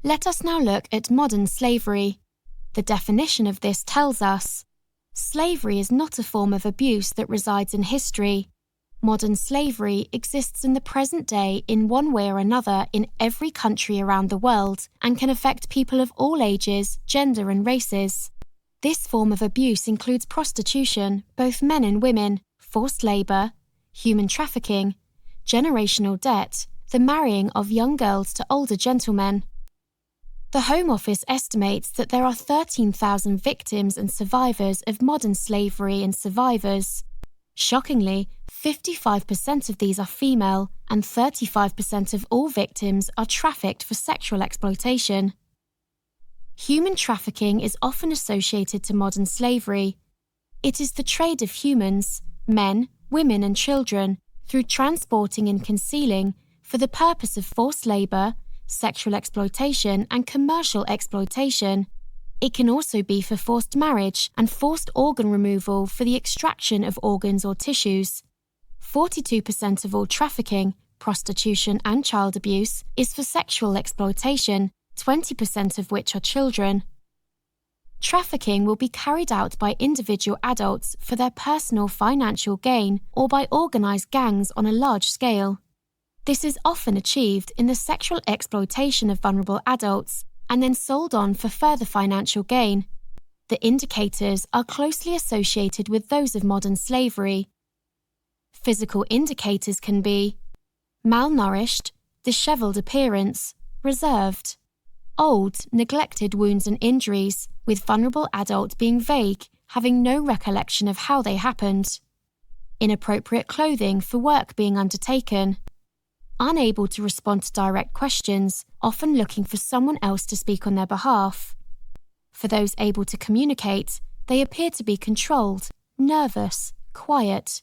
Let us now look at modern slavery. The definition of this tells us, slavery is not a form of abuse that resides in history. Modern slavery exists in the present day in one way or another in every country around the world and can affect people of all ages, gender and races. This form of abuse includes prostitution, both men and women, forced labour, human trafficking, generational debt, the marrying of young girls to older gentlemen. The Home Office estimates that there are 13,000 victims and survivors of modern slavery and survivors. Shockingly, 55% of these are female and 35% of all victims are trafficked for sexual exploitation. Human trafficking is often associated to modern slavery. It is the trade of humans, men, women and children, through transporting and concealing for the purpose of forced labour, sexual exploitation and commercial exploitation. It can also be for forced marriage and forced organ removal for the extraction of organs or tissues. 42% of all trafficking, prostitution and child abuse is for sexual exploitation, 20% of which are children. Trafficking will be carried out by individual adults for their personal financial gain or by organised gangs on a large scale. This is often achieved in the sexual exploitation of vulnerable adults and then sold on for further financial gain. The indicators are closely associated with those of modern slavery. Physical indicators can be malnourished, dishevelled appearance, reserved; old, neglected wounds and injuries, with vulnerable adult being vague, having no recollection of how they happened; inappropriate clothing for work being undertaken; unable to respond to direct questions, often looking for someone else to speak on their behalf. For those able to communicate, they appear to be controlled, nervous, quiet.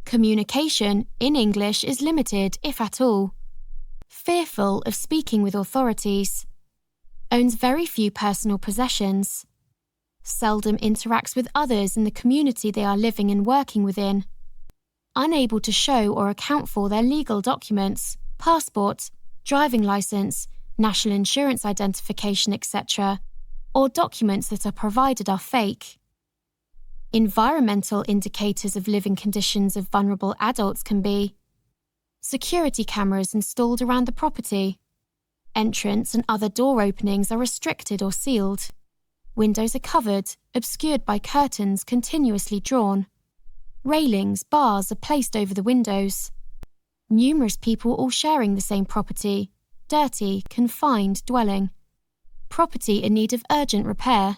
Communication, in English, is limited, if at all. Fearful of speaking with authorities. Owns very few personal possessions. Seldom interacts with others in the community they are living and working within. Unable to show or account for their legal documents, passport, driving licence, national insurance identification, etc., or documents that are provided are fake. Environmental indicators of living conditions of vulnerable adults can be security cameras installed around the property. Entrance and other door openings are restricted or sealed. Windows are covered, obscured by curtains continuously drawn. Railings, bars are placed over the windows. Numerous people all sharing the same property. Dirty, confined dwelling. Property in need of urgent repair.